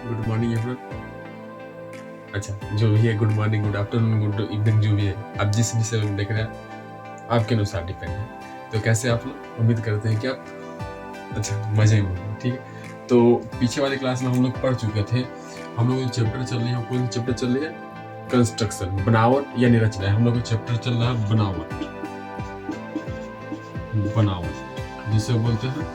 Good morning everyone. अच्छा, जो भी है, good morning, good afternoon, good evening, जो भी है, आप जिस विषय में देख रहे हैं आपके अनुसार डिपेंड है। तो कैसे आप लोग, उम्मीद करते हैं कि आप अच्छा मजे में होंगे। ठीक है, तो पीछे वाले क्लास में हम लोग पढ़ चुके थे। हम लोग चैप्टर चल रही है, कौन सी चैप्टर चल रही है? कंस्ट्रक्शन, बनावट यानी रचना है। हम लोग का चैप्टर चल रहा है बनावट, बनावट जिसे बोलते हैं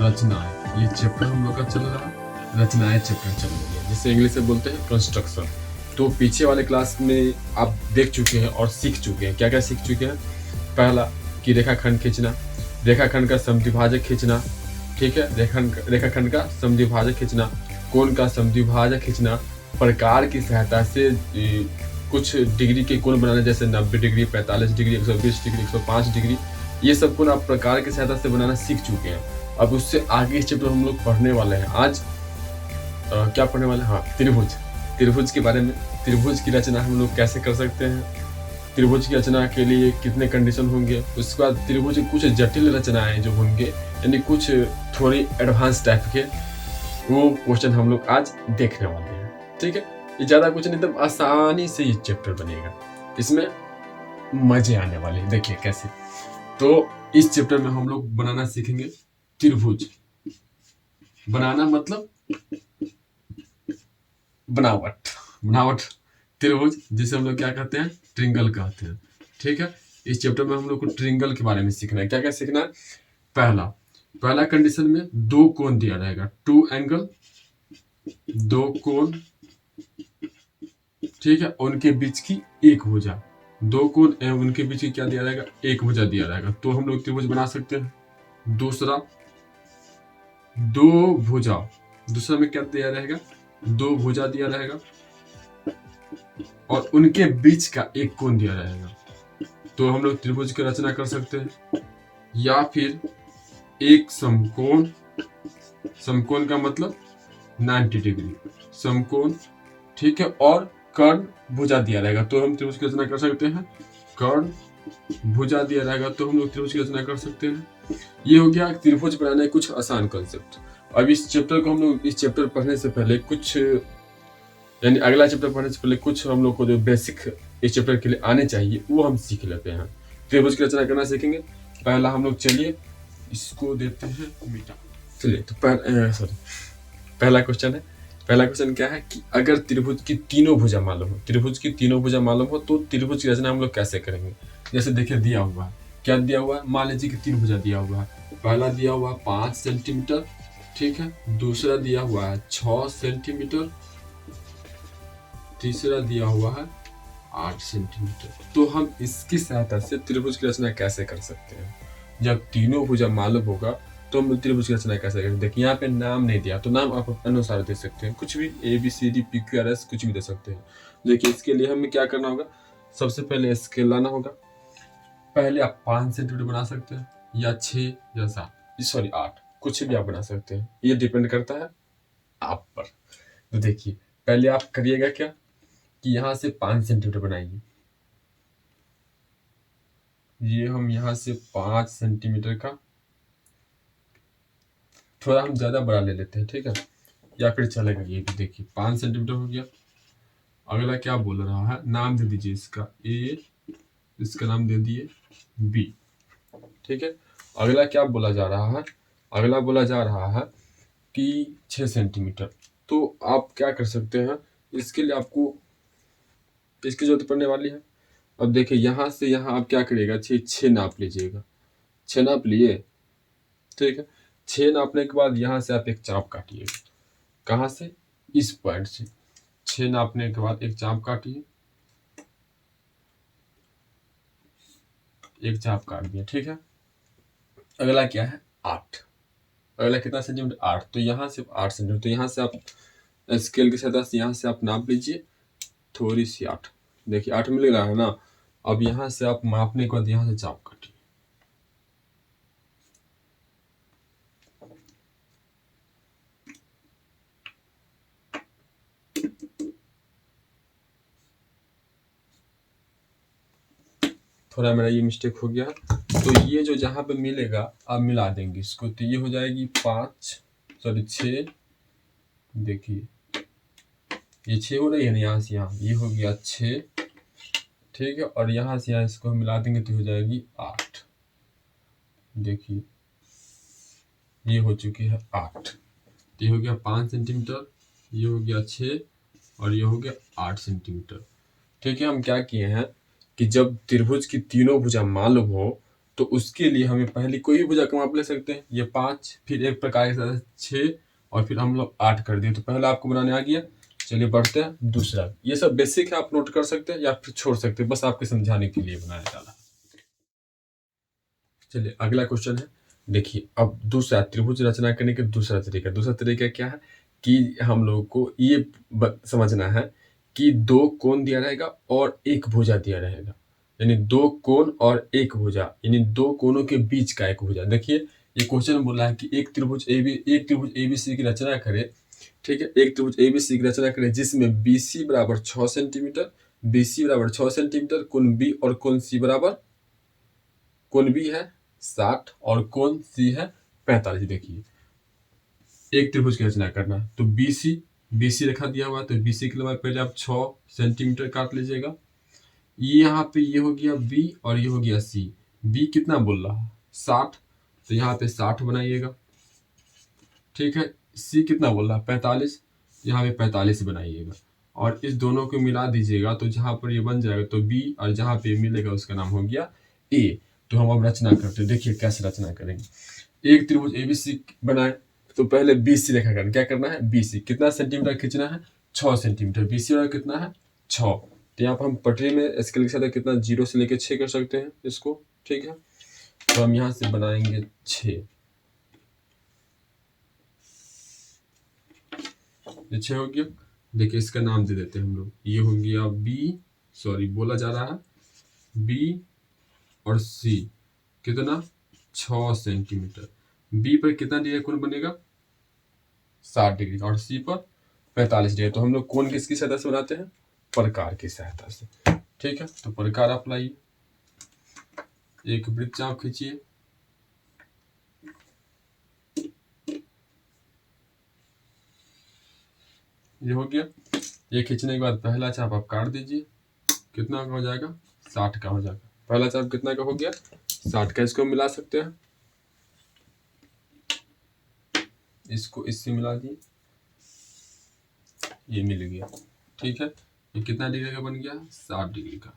रचनाएं। ये चैप्टर हम लोग का चल रहा है, रचनाएं चैप्टर चल रही है, जिसे इंग्लिश से बोलते हैं कंस्ट्रक्शन। तो पीछे वाले क्लास में आप देख चुके हैं और सीख चुके हैं। क्या क्या सीख चुके हैं? पहला कि रेखाखंड खींचना, रेखाखंड का समद्विभाजक खींचना। ठीक है, रेखाखंड का समद्विभाजक खींचना, कोण का समद्विभाजक खींचना, प्रकार की सहायता से कुछ डिग्री के कोण बनाना, जैसे 90 डिग्री, 45 डिग्री, 120 डिग्री, 105 डिग्री। ये सब कोण आप प्रकार की सहायता से बनाना सीख चुके हैं। अब उससे आगे इस चैप्टर हम लोग पढ़ने वाले हैं आज। क्या पढ़ने वाले हैं? हाँ, त्रिभुज, त्रिभुज के बारे में। त्रिभुज की रचना हम लोग कैसे कर सकते हैं, त्रिभुज की रचना के लिए कितने कंडीशन होंगे, उसके बाद त्रिभुज की कुछ जटिल रचनाएं जो होंगे, यानी कुछ थोड़ी एडवांस टाइप के, वो क्वेश्चन हम लोग आज देखने वाले हैं। ठीक है, ये ज्यादा कुछ नहीं, एकदम आसानी से ये चैप्टर बनेगा, इसमें मजे आने वाले हैं। देखिए कैसे। तो इस चैप्टर में हम लोग बनाना सीखेंगे त्रिभुज। बनाना मतलब बनावट, बनावट त्रिभुज, जिसे हम लोग क्या कहते हैं? ट्रिंगल कहते हैं। ठीक है, इस चैप्टर में हम लोग को ट्रिंगल के बारे में सीखना है। क्या क्या सीखना है? पहला पहला कंडीशन में दो कोण दिया रहेगा, टू एंगल, दो कोण। ठीक है, उनके बीच की एक भुजा, दो कोण एवं उनके बीच की क्या दिया रहेगा? एक भुजा दिया रहेगा, तो हम लोग त्रिभुज बना सकते हैं। दूसरा, दो भुजा, दूसरा में क्या दिया रहेगा? दो भुजा दिया रहेगा और उनके बीच का एक कोण दिया रहेगा, तो हम लोग त्रिभुज की रचना कर सकते हैं। या फिर एक समकोण, समकोण का मतलब 90 डिग्री समकोण। ठीक है, और कर्ण भुजा दिया रहेगा, तो हम त्रिभुज की रचना कर सकते हैं। कर्ण भुजा दिया रहेगा, तो हम लोग त्रिभुज की रचना कर सकते हैं। ये हो गया त्रिभुज बनाने कुछ आसान कंसेप्ट। अब इस चैप्टर को हम लोग, इस चैप्टर पढ़ने से पहले कुछ, यानी अगला चैप्टर पढ़ने से पहले कुछ हम लोग को जो बेसिक इस चैप्टर के लिए आने चाहिए वो हम सीख लेते हैं। त्रिभुज की रचना करना सीखेंगे। पहला हम लोग, चलिए इसको देते हैं मिटा। चलिए, तो पहला क्वेश्चन है। पहला क्वेश्चन क्या है कि अगर त्रिभुज की तीनों भुजा मालूम हो, त्रिभुज की तीनों भुजा मालूम हो, तो त्रिभुज की रचना हम लोग कैसे करेंगे? जैसे देखिए दिया हुआ है, क्या दिया हुआ है? मान लीजिए कि तीन भुजा दिया हुआ है। पहला दिया हुआ है 5 सेंटीमीटर, ठीक है, दूसरा दिया हुआ है 6 सेंटीमीटर, तीसरा दिया हुआ है 8 सेंटीमीटर। तो हम इसकी सहायता से त्रिभुज की रचना कैसे कर सकते हैं? जब तीनों भुजा मालूम होगा तो हम त्रिभुज की रचना कैसे करें? देखिए यहाँ पे नाम नहीं दिया, तो नाम आप अनुसार दे सकते हैं, कुछ भी, ABCD PQRS कुछ भी दे सकते हैं। देखिए इसके लिए हमें क्या करना होगा? सबसे पहले स्केल लाना होगा। पहले आप 5 सेंटीमीटर बना सकते हैं, या 6 या 7, सॉरी 8, कुछ भी आप बना सकते हैं, ये डिपेंड करता है आप पर। तो देखिए पहले आप करिएगा क्या कि यहाँ से 5 सेंटीमीटर बनाइए। ये हम यहाँ से 5 सेंटीमीटर का, थोड़ा हम ज़्यादा बड़ा ले लेते हैं, ठीक है, या फिर चलेगा ये भी। देखिए 5 सेंटीमीटर हो गया। अगला क्या बोल रहा है? नाम दे दीजिए इसका A, इसका नाम दे दिए B। ठीक है, अगला क्या बोला जा रहा है? अगला बोला जा रहा है कि 6 सेंटीमीटर। तो आप क्या कर सकते हैं, इसके लिए आपको इसकी जरूरत पड़ने वाली है। अब देखिए यहाँ से यहाँ आप क्या करिएगा, 6 नाप लीजिएगा। 6 नाप लिए, ठीक है। 6 नापने के बाद यहाँ से आप एक चाप काटिएगा। कहाँ से? इस पॉइंट से। 6 नापने के बाद एक चाप काटिए, एक चाप काट दिया, ठीक है। अगला क्या है? 8। अगला कितना सेंटीमीटर? 8। तो यहाँ से 8 सेंटीमीटर, तो यहाँ से आप स्केल की सहायता से यहाँ से आप नाप लीजिए थोड़ी सी 8। देखिए 8 मिल रहा है ना। अब यहाँ से आप मापने के बाद यहाँ से चाप काटिए। थोड़ा मेरा ये मिस्टेक हो गया। तो ये जो जहाँ पे मिलेगा आप मिला देंगे इसको, तो ये हो जाएगी 5, सॉरी 6, देखिए ये 6 हो रही है ना, यहाँ से यहाँ, ये हो गया 6, ठीक है। और यहाँ से यहाँ इसको हम मिला देंगे तो हो जाएगी 8। देखिए ये हो चुकी है 8। ये हो गया 5 सेंटीमीटर, ये हो गया 6 और ये हो गया 8 सेंटीमीटर। ठीक है, हम क्या किए हैं कि जब त्रिभुज की तीनों भुजा मालूम हो तो उसके लिए हमें पहले कोई भी भुजा का माप ले सकते हैं। ये 5, फिर एक प्रकार के साथ 6 और फिर हम लोग 8 कर दिए। तो पहला आपको बनाने आ गया। चलिए बढ़ते हैं दूसरा। ये सब बेसिक है, आप नोट कर सकते हैं या फिर छोड़ सकते हैं, बस आपके समझाने के लिए बनाया डाला। चलिए अगला क्वेश्चन है। देखिए अब दूसरा त्रिभुज रचना करने का दूसरा तरीका क्या है कि हम लोगों को ये समझना है कि 2 कोण दिया रहेगा और एक भुजा दिया रहेगा, यानी 2 कोण और एक भुजा, यानी 2 कोणों के बीच का एक भुजा। देखिए ये क्वेश्चन बोला है कि एक त्रिभुज ABC की रचना करे। ठीक है, एक त्रिभुज ABC की रचना करे जिसमें BC बराबर 6 सेंटीमीटर, BC बराबर 6 सेंटीमीटर, कोण B और कोण C बराबर, कोण B है 60 और कोण C है 45। देखिए एक त्रिभुज की रचना करना तो BC रेखा दिया हुआ है तो BC की लंबाई पहले आप 6 सेंटीमीटर काट लीजिएगा। ये यहाँ पे ये हो गया B और ये हो गया C। B कितना बोल रहा है 60, तो यहाँ पे 60 बनाइएगा। ठीक है, C कितना बोल रहा है 45, यहाँ पे 45 बनाइएगा और इस दोनों को मिला दीजिएगा तो जहाँ पर ये बन जाएगा तो B और जहाँ पे मिलेगा उसका नाम हो गया A। तो हम अब रचना करते हैं। देखिए कैसे रचना करेंगे। एक त्रिभुज ABC बनाए तो पहले BC रेखा करना, क्या करना है BC कितना सेंटीमीटर खींचना है 6 सेंटीमीटर। BC वाला कितना है 6, तो यहाँ पर हम पटरी में स्केल के साथ कितना 0 से लेकर 6 कर सकते हैं इसको। ठीक है, तो हम यहाँ से बनाएंगे 6, ये 6 हो गया। देखिए इसका नाम दे देते हैं हम लोग, ये हो गया बोला जा रहा है B और C कितना 6 सेंटीमीटर। B पर कितना डिग्री कोण बनेगा 60 डिग्री और C पर 45 डिग्री। तो हम लोग कोण किसकी सहायता से बनाते हैं प्रकार की सहायता से। ठीक है, तो प्रकार आप लाइए, एक वृत्त आप खींचिए। ये हो गया। ये खींचने के बाद पहला चाप आप काट दीजिए, कितना का हो जाएगा 60 का हो जाएगा। पहला चाप कितना का हो गया 60 का। इसको मिला सकते हैं, इसको इससे मिला दिए, ये मिल गया। ठीक है, ये कितना डिग्री का बन गया 60 डिग्री का।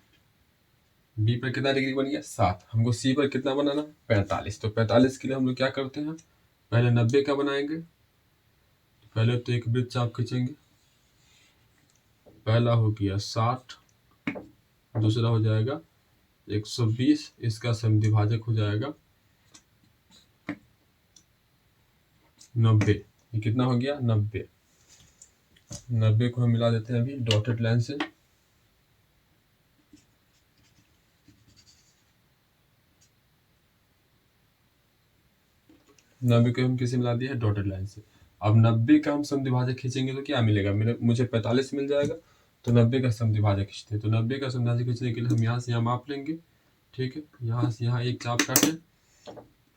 B पर कितना डिग्री बन गया 7। हमको C पर कितना बनाना 45। तो 45 के लिए हम लोग क्या करते हैं पहले 90 का बनाएंगे। पहले तो एक वृत्त चाप खींचेंगे, पहला हो गया 60, दूसरा हो जाएगा 120, इसका समद्विभाजक हो जाएगा 90। ये कितना हो गया 90। 90 को हम मिला देते हैं अभी डॉटेड लाइन से। नब्बे को हम किसे मिला दिया है डॉटेड लाइन से। अब 90 का हम समद्विभाजक खींचेंगे तो क्या मिलेगा, मुझे 45 मिल जाएगा। तो 90 का समद्विभाजक खींचते हैं, तो 90 का समद्विभाजक खींचने के लिए हम यहाँ से यहाँ माप लेंगे। ठीक है, यहाँ से यहाँ एक चाप काटे,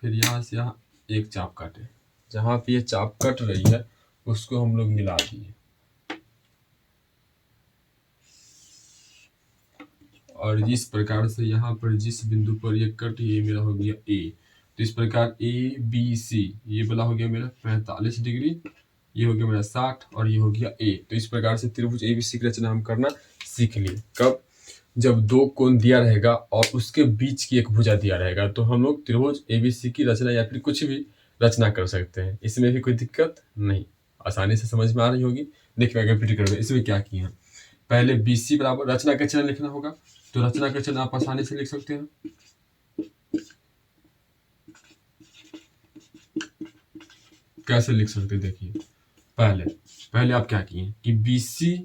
फिर यहाँ से यहाँ एक चाप काटे। जहाँ पे ये चाप कट रही है उसको हम लोग मिला दिए और इस प्रकार से यहाँ पर जिस बिंदु पर ये कट, ये मेरा हो गया A। तो इस प्रकार ABC ये वाला हो गया मेरा 45 डिग्री, ये हो गया मेरा 60 और ये हो गया A। तो इस प्रकार से त्रिभुज ABC की रचना हम करना सीख लिए। कब, जब 2 कोण दिया रहेगा और उसके बीच की एक भुजा दिया रहेगा तो हम लोग त्रिभुज ABC की रचना या फिर कुछ भी रचना कर सकते हैं। इसमें भी कोई दिक्कत नहीं, आसानी से समझ में आ रही होगी। देखिए अगर फिर कर इसमें क्या किए हैं, पहले BC बराबर रचना का चिन्ह लिखना होगा। तो रचना का चिन्ह आप आसानी से लिख सकते हैं, कैसे लिख सकते हैं देखिए। पहले आप क्या किए कि BC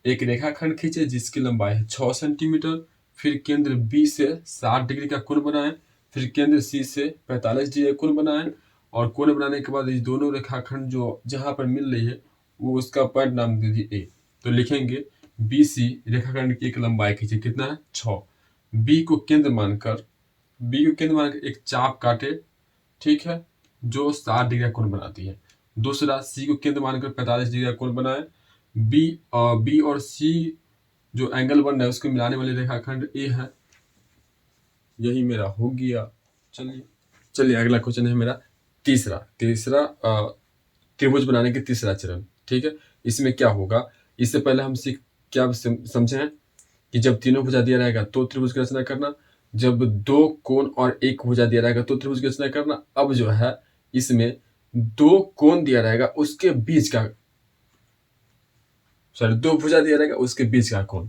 एक रेखाखंड खींचे जिसकी लंबाई है 6 सेंटीमीटर, फिर केंद्र B से 60 डिग्री का कोण बनाएं, फिर केंद्र C से 45 डिग्री का कोण बनाएं और कोण बनाने के बाद ये दोनों रेखाखंड जो जहां पर मिल रही है वो उसका पॉइंट नाम दे दिए A। तो लिखेंगे BC रेखाखंड की एक लंबाई खींचे, कितना है 6। B को केंद्र मानकर एक चाप काटे, ठीक है, जो 60 डिग्री का कोण बनाती है। दूसरा C को केंद्र मानकर 45 डिग्री का कोण बनाए, बी और सी जो एंगल बन रहा है उसको मिलाने वाले रेखाखंड ए है। यही मेरा हो गया। चलिए अगला क्वेश्चन है मेरा तीसरा त्रिभुज बनाने के तीसरा चरण। ठीक है, इसमें क्या होगा, इससे पहले हम क्या समझे हैं कि जब तीनों भुजा दिया रहेगा तो त्रिभुज की रचना करना, जब दो कोण और एक भुजा दिया रहेगा तो त्रिभुज की रचना करना। अब जो है इसमें दो कोण दिया रहेगा उसके बीच का, सॉरी दो भुजा दिया रहेगा उसके बीच का कोण,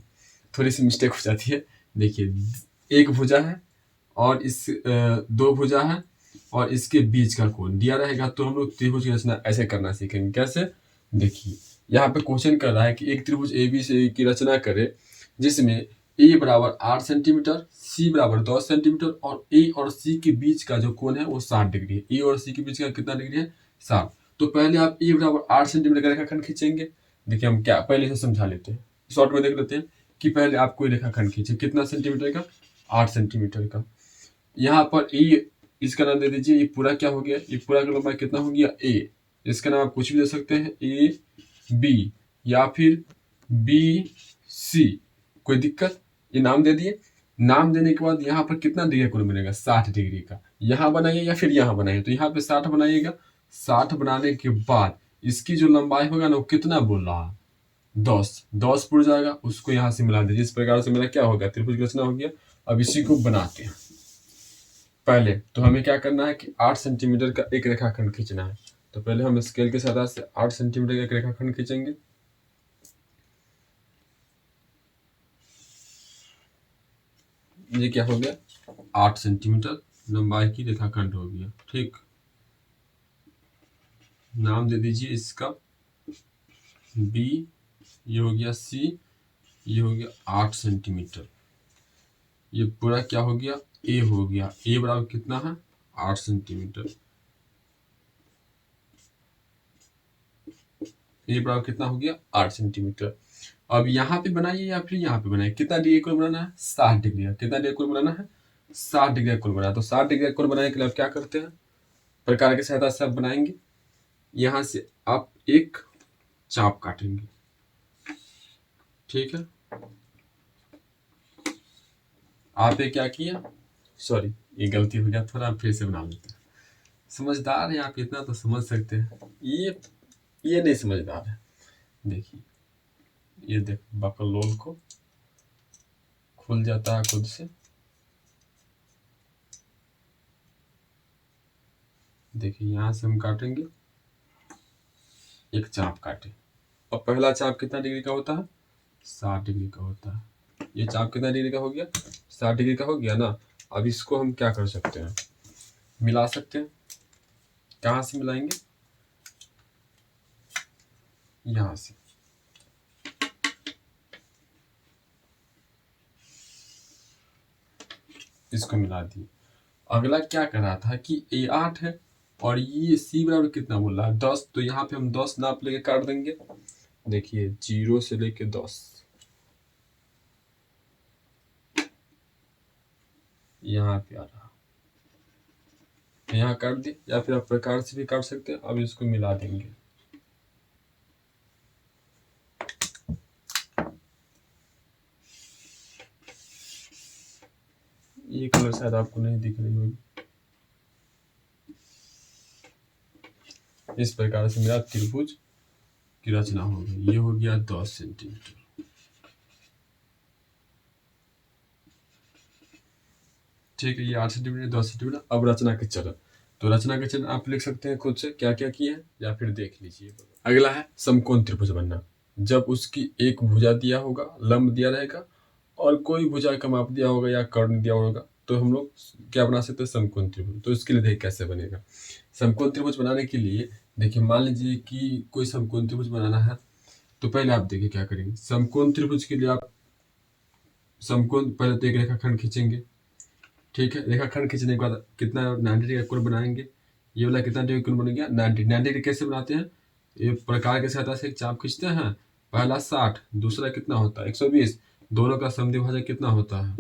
थोड़ी सी मिस्टेक हो जाती है। देखिए एक भुजा है और इस दो भुजा है और इसके बीच का कोण दिया रहेगा तो हम लोग त्रिभुज की रचना ऐसे करना सीखेंगे। कैसे, देखिए यहाँ पे क्वेश्चन कर रहा है कि एक त्रिभुज ए बी से की रचना करे जिसमें ए बराबर 8 सेंटीमीटर, सी बराबर 10 सेंटीमीटर और ए और सी के बीच का जो कोण है वो 60 डिग्री है। ए और सी के बीच का कितना डिग्री है, 60। तो पहले आप ए बराबर 8 सेंटीमीटर का रेखाखंड खींचेंगे। देखिए हम क्या पहले से समझा लेते हैं, शॉर्ट में देख लेते हैं कि पहले आप कोई रेखाखंड खींचे कितना सेंटीमीटर का, 8 सेंटीमीटर का। यहाँ पर ए, इसका नाम दे दीजिए, ये पूरा क्या हो गया, ये पूरा का लंबाई कितना हो गया ए। इसका नाम आप कुछ भी दे सकते हैं, ए बी या फिर बी सी, कोई दिक्कत, ये नाम दे दिए। नाम देने के बाद यहाँ पर कितना डिग्री कोण मिलेगा, 60 डिग्री का। यहाँ बनाइए या फिर यहाँ बनाइए, तो यहाँ पे 60 बनाइएगा। 60 बनाने के बाद इसकी जो लंबाई होगा ना वो कितना बोल रहा है, 10 पुर जाएगा, उसको यहाँ से मिला दीजिए। इस प्रकार से मेरा क्या होगा, त्रिभुज की रचना हो गया। अब इसी को बनाते हैं। पहले तो हमें क्या करना है कि 8 सेंटीमीटर का एक रेखाखंड खींचना है। तो पहले हम स्केल के सहायता से 8 सेंटीमीटर का एक रेखाखंड खींचेंगे। ये क्या हो गया, 8 सेंटीमीटर लंबाई की रेखाखंड हो गया। ठीक, नाम दे दीजिए इसका बी, ये हो गया सी, ये हो गया 8 सेंटीमीटर। ये पूरा क्या हो गया, ए हो गया। ए बराबर कितना है, 8 सेंटीमीटर। ए बराबर कितना हो गया, 8 सेंटीमीटर। अब यहाँ पे बनाइए या फिर यहाँ पे बनाइए, कितना डिग्री कोण बनाना है, 60 डिग्री का। कितना डिग्री कोण बनाना है, 60 डिग्री कोण बनाना। तो 60 डिग्री कोण बनाने के लिए आप क्या करते हैं, प्रकार की सहायता से आप बनाएंगे। यहाँ से आप एक चाप काटेंगे। ठीक है, आपने क्या किया, सॉरी ये गलती हो गया, थोड़ा फिर से बना लेते हैं। समझदार है आप, इतना तो समझ सकते हैं। ये नहीं समझदार है। देखिए ये देख, बकल लोल को खुल जाता है खुद से। देखिए यहाँ से हम काटेंगे, एक चाप काटे। और पहला चाप कितना डिग्री का होता है, 60 डिग्री का होता है। ये चाप कितना डिग्री का हो गया, 60 डिग्री का हो गया ना। अब इसको हम क्या कर सकते हैं, मिला सकते हैं। कहाँ से मिलाएंगे, यहाँ से। इसको मिला दिए। अगला क्या कर रहा था कि ए 8 है और ये सी बराबर कितना बोल रहा है, 10। तो यहाँ पे हम 10 नाप लेके काट देंगे। देखिए 0 से लेके 10, यहाँ पे आ रहा, यहाँ काट दिए, या फिर आप प्रकार से भी काट सकते हैं। अब इसको मिला देंगे। ये कलर शायद आपको नहीं दिख रही होगी। इस प्रकार से मेरा त्रिभुज की रचना हो गई। ये हो गया 10 सेंटीमीटर। ठीक है, ये 8 सेंटीमीटर, 10 सेंटीमीटर। अब रचना के चरण। तो रचना के चरण आप लिख सकते हैं खुद से क्या क्या किए हैं, या फिर देख लीजिए। अगला है समकोण त्रिभुज बनना। जब उसकी एक भुजा दिया होगा, लंब दिया रहेगा और कोई भुजा का माप दिया होगा या कर्ण दिया होगा, तो हम लोग क्या बना सकते हैं, समकोण त्रिभुज। तो इसके लिए देखिए कैसे बनेगा। समकोण त्रिभुज बनाने के लिए देखिए, मान लीजिए कि कोई समकोण त्रिभुज बनाना है। तो पहले आप देखिए क्या करेंगे। समकोण त्रिभुज के लिए आप समकोण, पहले तो एक रेखाखंड खींचेंगे। ठीक है, रेखाखंड खींचने के बाद कितना 90 डिग्री का कोण बनाएंगे। ये वाला कितना डिग्री कोण बन गया, 90 डिग्री। कैसे बनाते हैं, ये प्रकार के सहायता से एक चाप खींचते हैं। पहला 60, दूसरा कितना होता है 120, दोनों का समद्विभाजक कितना होता है,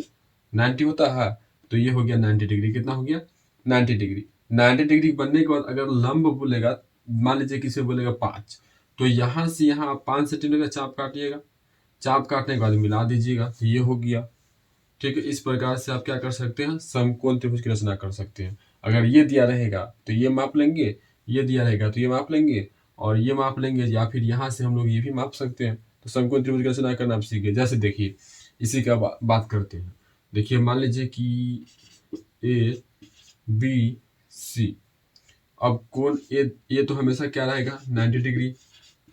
90 होता है। तो ये हो गया 90 डिग्री। कितना हो गया, 90 डिग्री। 90 डिग्री बनने के बाद अगर लंब बोलेगा, मान लीजिए किसी बोलेगा 5, तो यहाँ से यहाँ आप 5 सेंटीमीटर का चाप काटिएगा, चाप काटने के बाद मिला दीजिएगा, तो ये हो गया। ठीक है, इस प्रकार से आप क्या कर सकते हैं, समकोण त्रिभुज की रचना कर सकते हैं। अगर ये दिया रहेगा तो ये माप लेंगे, ये दिया रहेगा तो ये माप लेंगे, और ये माप लेंगे, या फिर यहाँ से हम लोग ये भी माप सकते हैं। तो समकोण त्रिभुज की रचना करना आप सीखे। जैसे देखिए इसी का बात करते हैं। देखिए मान लीजिए कि ए बी सी, अब कोण ए तो हमेशा क्या रहेगा, 90 डिग्री,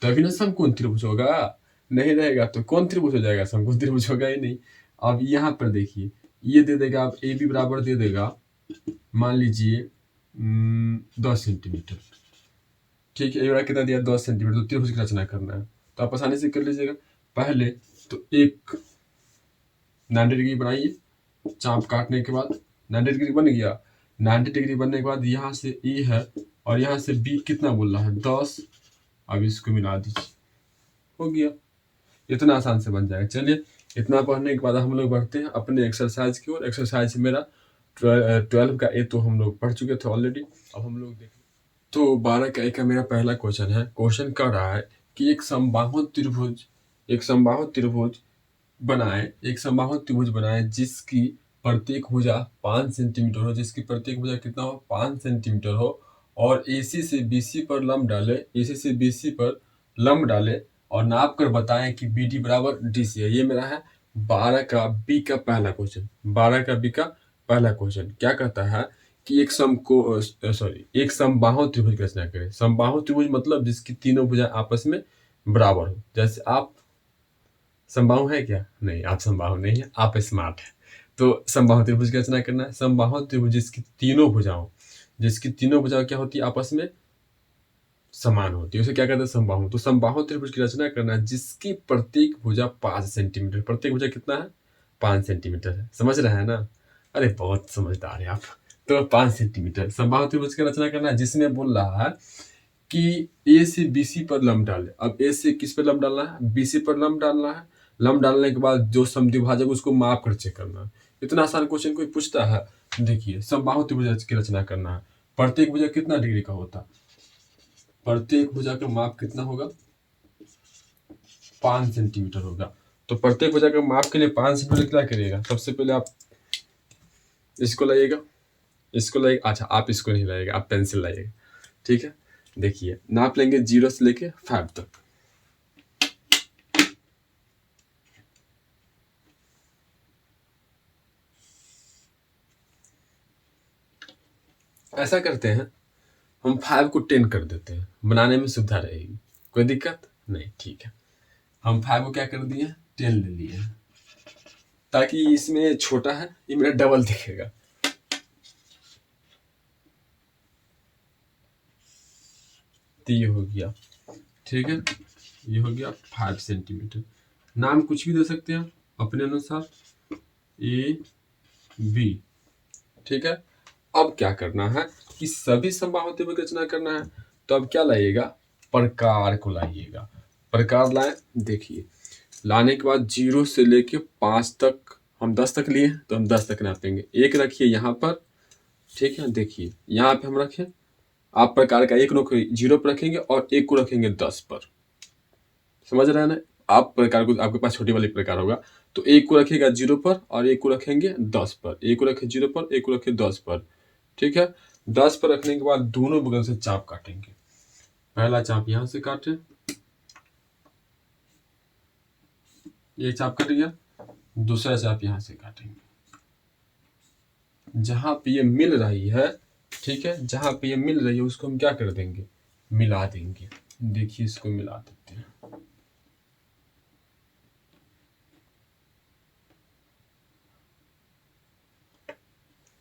तभी ना समकोण त्रिभुज होगा। नहीं रहेगा तो कौन त्रिभुज हो जाएगा, समकोण त्रिभुज होगा ही नहीं। अब यहाँ पर देखिए ये दे देगा, अब ए बी बराबर दे देगा मान लीजिए 10 सेंटीमीटर। ठीक है, ये कितना दिया, 10 सेंटीमीटर। तो त्रिभुज की रचना करना है तो आप आसानी से कर लीजिएगा। पहले तो एक 90 डिग्री बनाइए, चाप काटने के बाद 90 डिग्री बन गया। 90 डिग्री बनने के बाद यहाँ से ए है और यहाँ से बी कितना बोल रहा है, 10। अब इसको मिला दीजिए, हो गया। इतना आसान से बन जाएगा। चलिए इतना पढ़ने के बाद हम लोग बढ़ते हैं अपने एक्सरसाइज की ओर। एक्सरसाइज मेरा 12 का ए तो हम लोग पढ़ चुके थे ऑलरेडी। अब हम लोग देखें तो 12 का ए का मेरा पहला क्वेश्चन है। क्वेश्चन कर रहा है कि एक समबाहु त्रिभुज बनाए जिसकी प्रत्येक भुजा 5 सेंटीमीटर हो, जिसकी प्रत्येक भुजा कितना हो, 5 सेंटीमीटर हो, और AC से BC पर लंब डाले और नाप कर बताएं कि BD बराबर DC है। ये मेरा है 12 का बी का पहला क्वेश्चन। 12 का बी का पहला क्वेश्चन क्या कहता है कि एक समबाहु त्रिभुज की रचना करें। समबाहु त्रिभुज मतलब जिसकी तीनों भुजा आपस में बराबर हो। जैसे आप समबाहु है क्या, नहीं आप समबाहु नहीं है, आप स्मार्ट है। तो समबाहु त्रिभुज की रचना करना है। समबाहु त्रिभुज जिसकी तीनों भुजाओं क्या होती है, आपस में समान होती है, उसे क्या कहते हैं, समबाहु। तो समबाहु त्रिभुज की रचना करना है जिसकी प्रत्येक भुजा 5 सेंटीमीटर, प्रत्येक भुजा कितना है, 5 सेंटीमीटर है। समझ रहे हैं ना, अरे बहुत समझदार है आप। तो 5 सेंटीमीटर समबाहु त्रिभुज की रचना करना है जिसमें बोल रहा है कि ए से BC पर लंब डाले। अब ए से किस पर लंब डालना है, BC पर लंब डालना है। लंब डालने के बाद जो समद्विभाजक उसको माप कर चेक करना है। इतना आसान क्वेश्चन कोई पूछता है। देखिए समबाहु त्रिभुज की रचना करना है। प्रत्येक भुजा कितना डिग्री का होता है, प्रत्येक भुजा का माप कितना होगा, 5 सेंटीमीटर होगा। तो प्रत्येक भुजा का माप के लिए 5 सेंटीमीटर क्या करिएगा, सबसे पहले आप इसको लाइएगा, अच्छा आप इसको नहीं लाइएगा, आप पेंसिल लाइएगा। ठीक है, देखिए नाप लेंगे 0 से लेके 5 तक। ऐसा करते हैं हम 5 को 10 कर देते हैं, बनाने में सुविधा रहेगी, कोई दिक्कत नहीं। ठीक है, हम 5 को क्या कर दिए, 10 ले लिए, ताकि इसमें छोटा है ये मेरा डबल दिखेगा। तो ये हो गया, ठीक है, ये हो गया 5 सेंटीमीटर। नाम कुछ भी दे सकते हैं अपने अनुसार, ए बी। ठीक है, अब क्या करना है कि सभी समबाहु त्रिभुज की रचना करना है। तो अब क्या लाइएगा, प्रकार को लाइएगा। प्रकार लाए, देखिए लाने के बाद 0 से लेके 5 तक, हम 10 तक लिए तो हम 10 तक नापेंगे। एक रखिए यहाँ पर, ठीक है, देखिए यहाँ पे हम रखें, आप प्रकार का एक को 0 पर रखेंगे और एक को रखेंगे 10 पर। समझ रहे हैं ना, आप प्रकार को, आपके पास छोटी वाली प्रकार होगा तो एक को रखेगा 0 पर और एक को रखेंगे 10 पर, एक को रखे 0 पर, एक को रखे 10 पर। ठीक है, 10 पर रखने के बाद दोनों बगल से चाप काटेंगे। पहला चाप यहां से काटे, ये चाप कट गया, दूसरा चाप यहां से काटेंगे। जहां पे ये मिल रही है, ठीक है, जहां पे ये मिल रही है उसको हम क्या कर देंगे, मिला देंगे। देखिए इसको मिला देते हैं।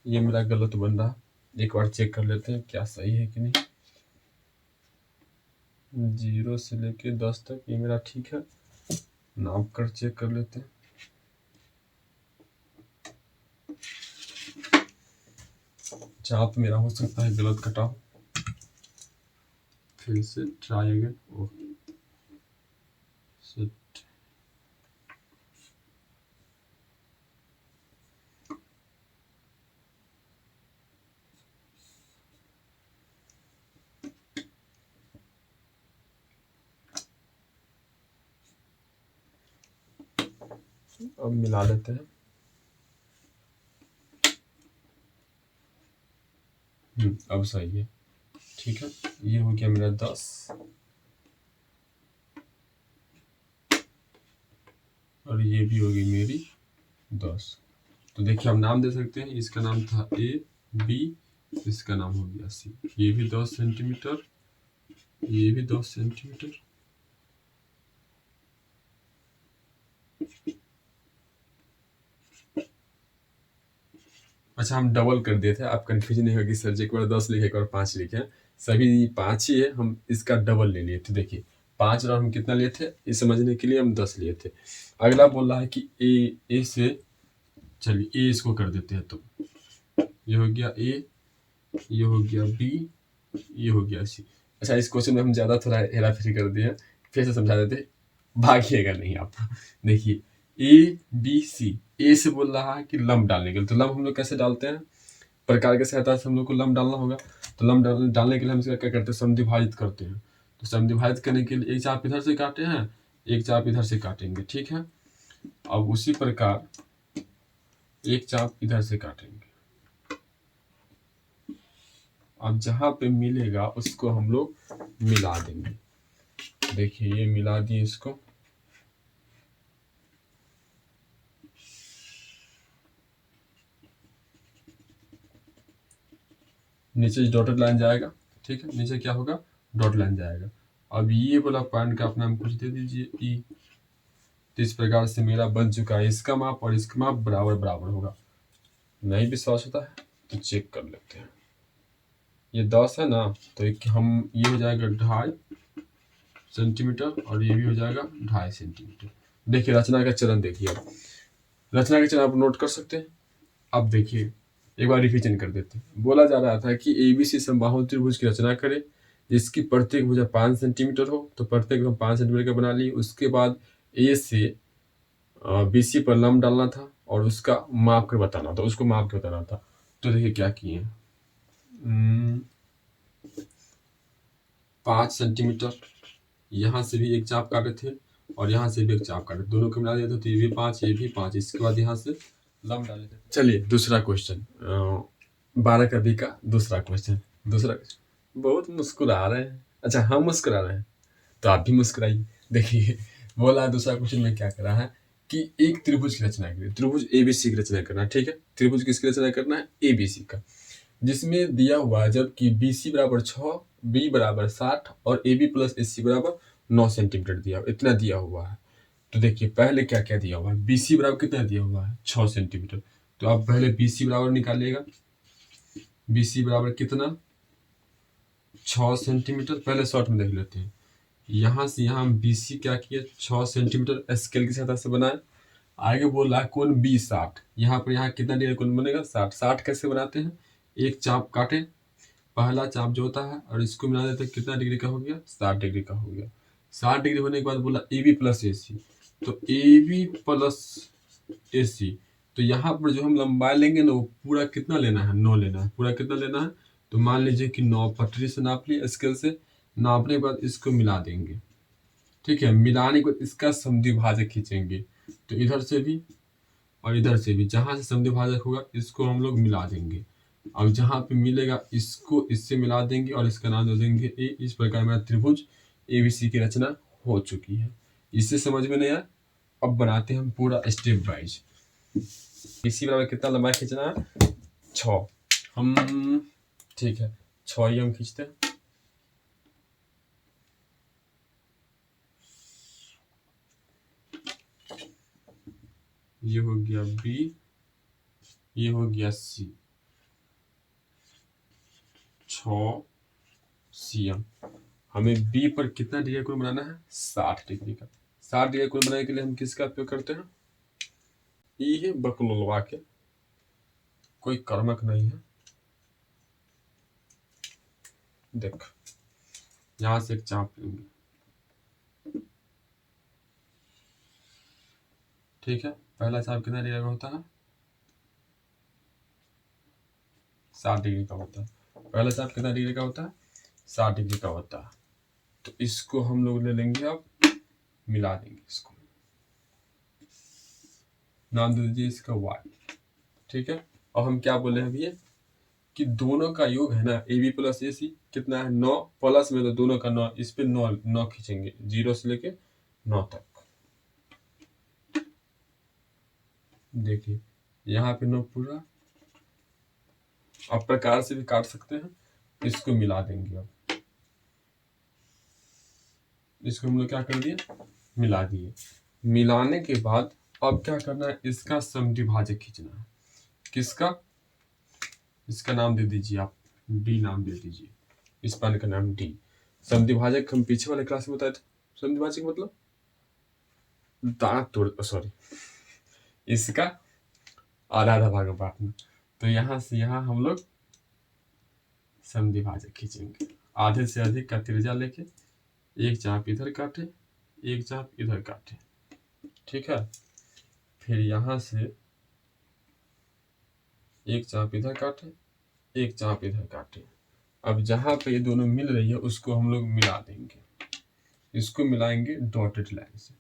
ये मेरा गलत बन रहा, एक बार चेक कर लेते हैं क्या सही है कि नहीं। 0 से लेके 10 तक ये मेरा ठीक है, नाप कर चेक कर लेते हैं। चाप मेरा हो सकता है गलत कटा हो, फिर से ट्राई अगेन। अब मिला लेते हैं। अब सही है। ठीक है, ये हो गया मेरा 10 और ये भी होगी मेरी 10। तो देखिए हम नाम दे सकते हैं, इसका नाम था ए बी, इसका नाम हो गया सी। ये भी 10 सेंटीमीटर, ये भी 10 सेंटीमीटर। अच्छा, हम डबल कर दिए थे, आप कंफ्यूजन नहीं होगी सर जी एक बार 10 लिखे एक बार 5 लिखे, सभी 5 ही है, हम इसका डबल ले लिए थे। देखिए 5 और हम कितना लिए थे, ये समझने के लिए हम 10 लिए थे। अगला बोल रहा है कि ए से, चलिए ए इसको कर देते हैं। तो ये हो गया ए, ये हो गया बी, ये हो गया सी। अच्छा, इस क्वेश्चन में हम ज़्यादा थोड़ा हेरा फेरी कर दिए, फिर से समझा देते, भागिएगा नहीं आप। देखिए ए बी सी, ए से बोल रहा है कि लंब डालने के लिए, तो लंब हम लोग कैसे डालते हैं, प्रकार की सहायता से हम लोग को लंब डालना होगा। तो लंब डालने के लिए हम इसका क्या करते हैं, समद्विभाजित करते हैं। तो समद्विभाजित करने के लिए एक चाप इधर से काटे हैं, एक चाप इधर से काटेंगे। ठीक है, अब उसी प्रकार एक चाप इधर से काटेंगे। अब जहां पे मिलेगा उसको हम लोग मिला देंगे। देखिए ये मिला दिए इसको, नीचे डॉटेड लाइन जाएगा। ठीक है, नीचे क्या होगा, डॉट लाइन जाएगा। अब ये वाला पॉइंट का अपना हम कुछ दे दीजिए ई। तो इस प्रकार से मेरा बन चुका है, इसका माप और इसका माप बराबर बराबर होगा। नहीं विश्वास होता है तो चेक कर लेते हैं। ये 10 है ना, तो एक हम ये हो जाएगा 2.5 सेंटीमीटर और ये भी हो जाएगा 2.5 सेंटीमीटर। देखिए रचना का चरण देखिए, अब रचना का चरण आप नोट कर सकते हैं। अब देखिए एक बार रिविजन कर देते हैं। बोला जा रहा था कि एबीसी समबाहु त्रिभुज की रचना करें जिसकी प्रत्येक भुजा 5 सेंटीमीटर हो। तो प्रत्येक हम 5 सेंटीमीटर का बना लिए। उसके बाद ए से बीसी पर लंब डालना था और उसका माप कर बताना था, उसको माप के बताना था। तो देखिए क्या किए, 5 सेंटीमीटर, यहाँ से भी एक चाप काटे थे और यहाँ से भी एक चाप काटे, दोनों को मिला दिया था। तो ये भी 5, ये भी 5। इसके बाद यहाँ से लंब डाले थे। चलिए दूसरा क्वेश्चन, 12 का बी का दूसरा क्वेश्चन। बहुत मुस्कुरा रहे हैं। अच्छा हम मुस्कुरा रहे हैं तो आप भी मुस्कुराइए। देखिए बोला दूसरा क्वेश्चन में क्या करा है कि एक त्रिभुज की रचना करिए, त्रिभुज एबीसी की रचना करना है। ठीक है, त्रिभुज किसकी रचना करना है, एबीसी का, जिसमें दिया हुआ है जबकि BC बराबर 6, B बराबर 60 और AB प्लस AC बराबर 9 सेंटीमीटर दिया, इतना दिया हुआ है। तो देखिए पहले क्या क्या दिया हुआ है, BC बराबर कितना दिया हुआ है, 6 सेंटीमीटर। तो आप पहले BC बराबर निकालिएगा। BC बराबर कितना, 6 सेंटीमीटर। पहले शॉर्ट में देख लेते हैं, यहाँ से यहाँ BC क्या किया, 6 सेंटीमीटर स्केल की सहायता से बनाए। आगे बोल रहा है कोण B 60, यहाँ पर यहाँ कितना डिग्री कोण बनेगा, 60। 60 कैसे बनाते हैं, एक चाप काटे, पहला चाप जो होता है और इसको मिला देते हैं, कितना डिग्री का हो गया, 60 डिग्री का हो गया। 60 डिग्री होने के बाद बोला AB प्लस AC, तो AB प्लस AC, तो यहाँ पर जो हम लंबाई लेंगे ना वो पूरा कितना लेना है, 9 लेना है। पूरा कितना लेना है, तो मान लीजिए कि 9 पटरी से नाप लिए, स्केल से नापने के बाद इसको मिला देंगे। ठीक है, मिलाने के बाद इसका समद्विभाजक खींचेंगे, तो इधर से भी और इधर से भी जहाँ से समद्विभाजक होगा इसको हम लोग मिला देंगे। अब जहाँ पे मिलेगा इसको इससे मिला देंगे और इसका नाम दे देंगे ए। इस प्रकार मेरा त्रिभुज एबीसी की रचना हो चुकी है। इससे समझ में नहीं आया, अब बनाते हैं हम पूरा स्टेप वाइज। इसी बराबर कितना लंबाई खींचना है, 6 हम, ठीक है 6 ही हम खींचते हैं। ये हो गया बी, ये हो गया सी, 6 CM। हमें बी पर कितना डिग्री कोण बनाना है, 60 डिग्री का। 60 डिग्री कोण बनाने के लिए हम किसका उपयोग करते हैं, ई है बकलोलवा के, कोई कर्मक नहीं है। देख यहां से एक चाप लेंगे, ठीक है। पहला चाप कितना डिग्री का होता है, 60 डिग्री का होता है। पहला चाप कितना डिग्री का होता है, 60 डिग्री का होता है। तो इसको हम लोग ले लेंगे, अब मिला देंगे इसको। नाम दे दीजिए इसका y, ठीक है। और हम क्या बोले हैं भैया कि दोनों का योग है ना ए बी प्लस ए सी कितना है 9 प्लस में तो दोनों का 9, इस पे 9 खींचेंगे 0 से लेके 9 तक। देखिए यहाँ पे 9 पूरा, आप प्रकार से भी काट सकते हैं। इसको मिला देंगे, अब इसको हम लोग क्या कर दिए, मिला दिए। मिलाने के बाद अब क्या करना है, इसका समद्विभाजक खींचना है। किसका, इसका नाम दे दीजिए आप, डी नाम दे दीजिए, इस पानी का नाम डी। समद्विभाजक हम पीछे वाले क्लास में बताए थे, समद्विभाजक मतलब दांत तोड़, सॉरी, इसका आधा आधा भाग में बांटना। तो यहाँ से यहाँ हम लोग समद्विभाजक खींचेंगे, आधे से अधिक का त्रिज्या लेके एक चाप इधर काटे, एक चाप इधर काटे, ठीक है। फिर यहाँ से एक चाप इधर काटे, एक चाप इधर काटे। अब जहाँ पे ये दोनों मिल रही है उसको हम लोग मिला देंगे, इसको मिलाएंगे डॉटेड लाइन से।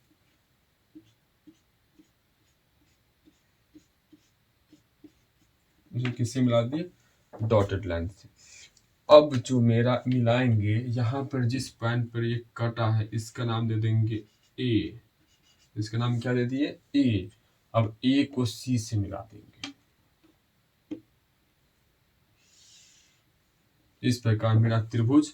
इसे किससे मिला दिए, डॉटेड लाइन से। अब जो मेरा मिलाएंगे यहाँ पर जिस पॉइंट पर ये कटा है इसका नाम दे देंगे ए, इसका नाम क्या दे दिए ए। अब ए को सी से मिला देंगे, इस प्रकार मेरा त्रिभुज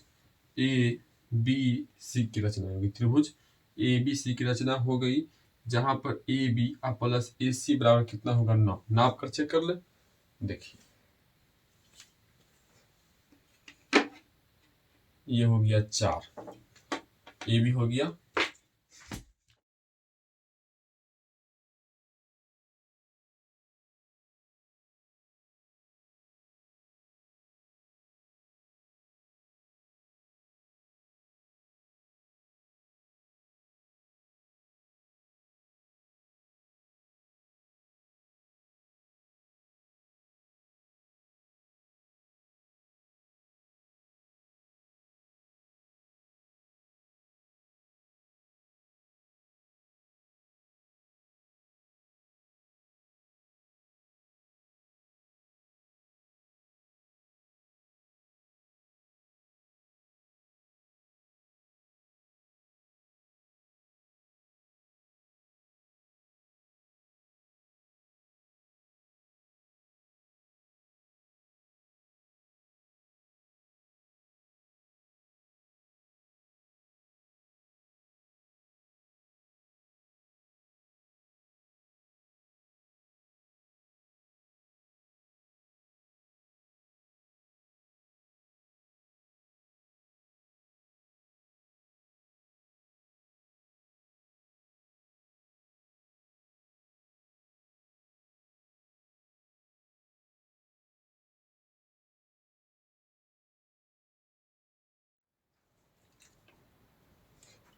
ए बी सी की रचना होगी। त्रिभुज ए बी सी की रचना हो गई, जहां पर ए बी प्लस ए सी बराबर कितना होगा 9। नाप कर चेक कर ले, देखिए ये हो गया 4, ए बी हो गया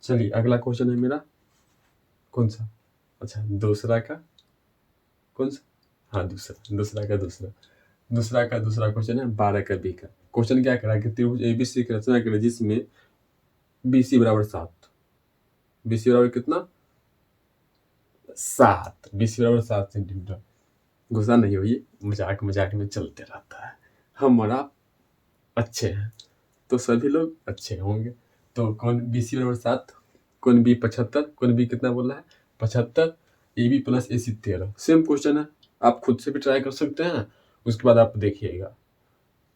चलिए अगला क्वेश्चन है मेरा, कौन सा, अच्छा दूसरा का, कौन सा, हाँ दूसरा का दूसरा क्वेश्चन है 12 का बी का। क्वेश्चन क्या करा कि त्रिभुज एबीसी की रचना करें जिसमें बीसी बराबर 7, बीसी बराबर कितना 7, बीसी बराबर 7 सेंटीमीटर। गुस्सा नहीं हुई, मजाक मजाक में चलते रहता है, हमारा अच्छे हैं तो सभी लोग अच्छे होंगे। तो कौन बीसी बराबर 7, कौन बी 75, कौन बी कितना बोला है 75, A B plus A C 13। Same question है, आप खुद से भी ट्राई कर सकते हैं, उसके बाद आप देखिएगा,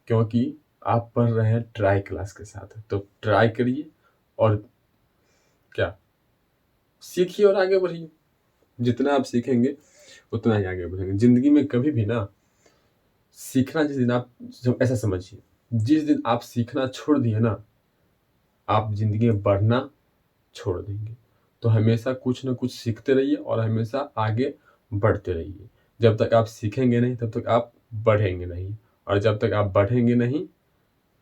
क्योंकि आप पढ़ रहे हैं ट्राई क्लास के साथ, तो ट्राई करिए और क्या सीखिए और आगे बढ़िए। जितना आप सीखेंगे उतना ही आगे बढ़ेंगे जिंदगी में। कभी भी ना सीखना, जिस दिन आप, ऐसा समझिए, जिस दिन आप सीखना छोड़ दिए ना, आप जिंदगी में बढ़ना छोड़ देंगे। तो हमेशा कुछ ना कुछ सीखते रहिए और हमेशा आगे बढ़ते रहिए। जब तक आप सीखेंगे नहीं तब तक आप बढ़ेंगे नहीं, और जब तक आप बढ़ेंगे नहीं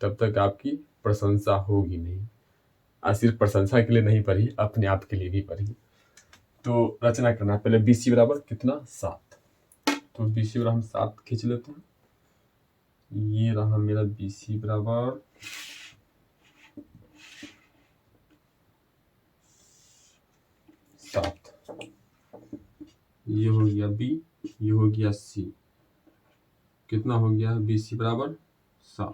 तब तक आपकी प्रशंसा होगी नहीं। और सिर्फ प्रशंसा के लिए नहीं पढ़िए, अपने आप के लिए भी पढ़िए। तो रचना करना, पहले बीसी बराबर कितना 7, तो बीसी बराबर हम 7 खींच लेते हैं। ये रहा मेरा बीसी बराबर 7, ये हो गया बी, ये हो गया सी, कितना हो गया बी सी बराबर 7।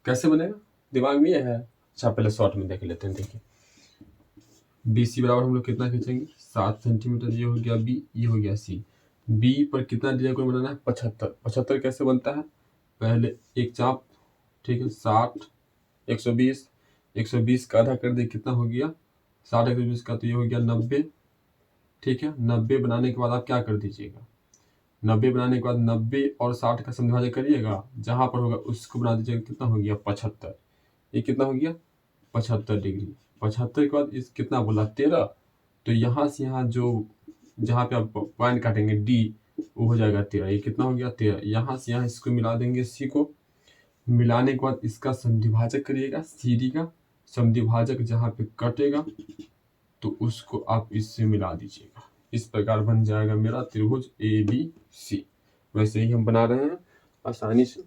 कैसे बनेगा दिमाग में ये है? अच्छा पहले शॉर्ट में देख लेते हैं। देखिए बी सी बराबर हम लोग कितना खींचेंगे 7 सेंटीमीटर, ये हो गया बी, ये हो गया सी। बी पर कितना डिजाइन को बनाना है 75। 75 कैसे बनता है? पहले एक चाप, ठीक है 60 120, 120 का आधा कर दे कितना हो गया 60 120 का, तो ये हो गया 90। ठीक है 90 बनाने के बाद आप क्या कर दीजिएगा, 90 बनाने के बाद 90 और 60 का समविभाजक करिएगा, जहां पर होगा उसको बना दीजिएगा, कितना हो गया 75। ये कितना हो गया 75 डिग्री। 75 के बाद इस कितना बोला 13, तो यहाँ से यहाँ जो जहाँ पे आप पॉइंट काटेंगे डी वो हो जाएगा 13। ये कितना हो गया 13। यहाँ से यहाँ इसको मिला देंगे सी को, मिलाने के बाद इसका समद्विभाजक करिएगा, सी डी का समद्विभाजक जहाँ पे कटेगा तो उसको आप इससे मिला दीजिएगा। इस प्रकार बन जाएगा मेरा त्रिभुज ए बी सी। वैसे ही हम बना रहे हैं आसानी से।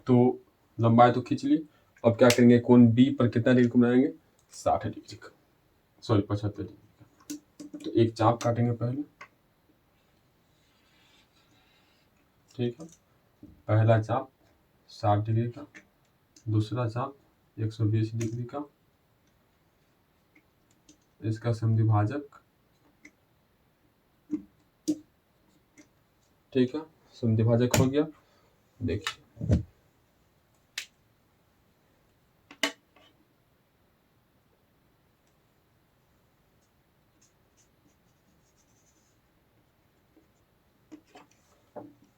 तो लंबाई तो खींच ली, अब क्या करेंगे कोण बी पर कितना डिग्री को बनाएंगे 60 डिग्री का, सॉरी 75 डिग्री का। तो एक चाप काटेंगे पहले, ठीक है पहला चाप 60 डिग्री का, दूसरा चाप 120 डिग्री का, इसका समद्विभाजक, ठीक है समद्विभाजक हो गया। देखिए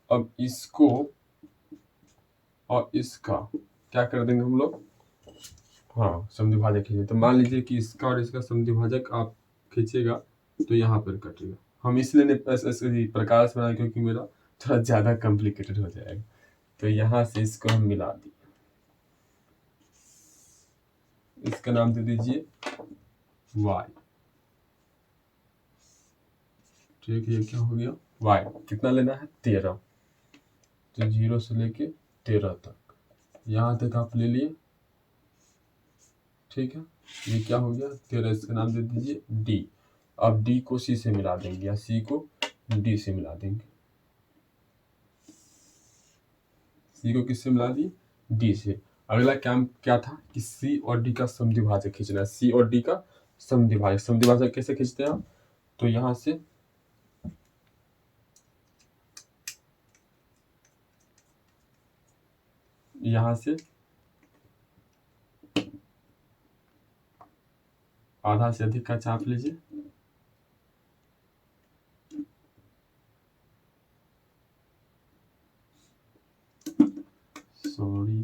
अब इसको और इसका क्या कर देंगे हम लोग, हाँ समद्विभाजक खींचे। तो मान लीजिए कि इसका और इसका समद्विभाजक आप खींचेगा तो यहाँ पर कटेगा। हम इसलिए ऐसे प्रकार से बनाए क्योंकि मेरा थोड़ा ज़्यादा कॉम्प्लिकेटेड हो जाएगा। तो यहाँ से इसको हम मिला दिए, इसका नाम दे दीजिए y, ठीक है ये क्या हो गया y। कितना लेना है 13, तो 0 से लेके 13 तक, यहाँ तक आप ले लिए, ठीक है ये क्या हो गया 13। इसका नाम दे दीजिए d। अब d को c से मिला देंगे या c को d से मिला देंगे। c को किससे मिला दिए d से। अगला काम क्या था कि c और d का समद्विभाजक खींचना है। c और d का समद्विभाजक, समद्विभाजक कैसे खींचते हैं? तो यहाँ से आधा से अधिक का चाप लीजिए,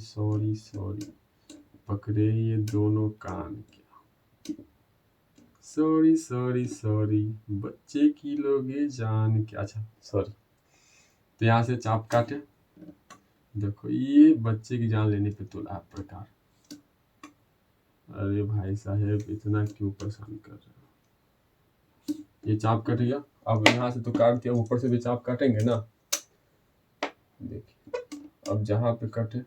सॉरी पकड़े ये दोनों कान क्या, सॉरी बच्चे की लोगे जान क्या, अच्छा सॉरी। तो यहाँ से चाप काटे, देखो ये बच्चे की जान लेने पे तुला प्रकार। अरे भाई साहेब इतना क्यों परेशान कर रहे हो। ये चाप कट गया, अब यहाँ से तो काट दिया, ऊपर से भी चाप काटेंगे ना। देखिए अब जहाँ पे कटे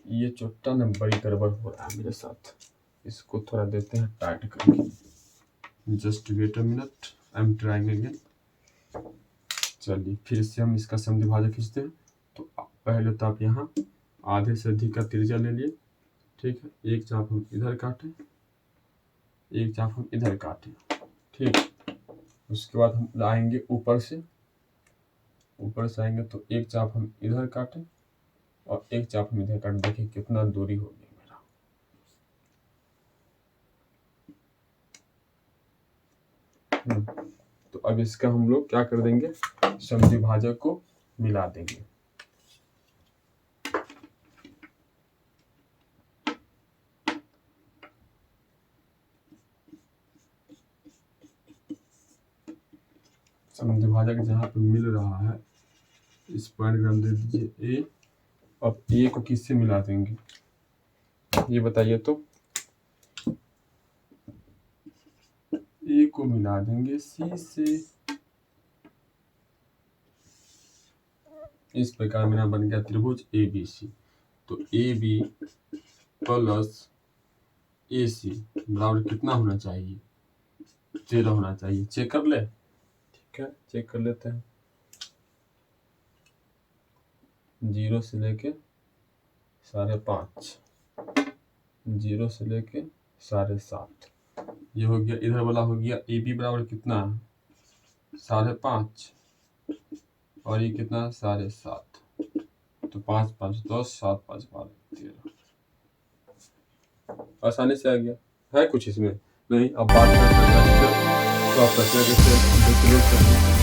ये चोट्टा न बड़ी गड़बड़ हो रहा है मेरे साथ, इसको थोड़ा देते हैं टाइट करके। Just wait a minute, I am trying again. चलिए फिर से हम इसका समद्विभाजक खींचते हैं। तो पहले तो आप यहाँ आधे से अधिक का त्रिज्या ले लिए, ठीक है एक चाप हम इधर काटें, एक चाप हम इधर काटें, ठीक। उसके बाद हम लाएंगे ऊपर से आएंगे तो एक चाप हम इधर काटें और एक चाप हम इधर काटें। देखिए कितना दूरी हो गई मेरा। तो अब इसका हम लोग क्या कर देंगे समद्विभाजक को मिला देंगे। समद्विभाजक जहाँ पे मिल रहा है इस पॉइंट का हम दे दीजिए ए। अब ए को किससे मिला देंगे ये बताइए तो। ए को मिला देंगे सी से। इस प्रकार मेरा बन गया त्रिभुज ए बी सी। तो ए बी प्लस ए सी बराबर कितना होना चाहिए 13 होना चाहिए। चेक कर ले, ठीक है, चेक कर लेते हैं। 0 से लेके 5.5, 0 से लेके 7.5, ये हो गया। इधर वाला हो गया ए बी बराबर कितना, 5.5, और ये कितना, 7.5, तो 5 5 10, 7 5 12 13। आसानी से आ गया। है कुछ इसमें नहीं? अब बात करते हैं तो आप कैसे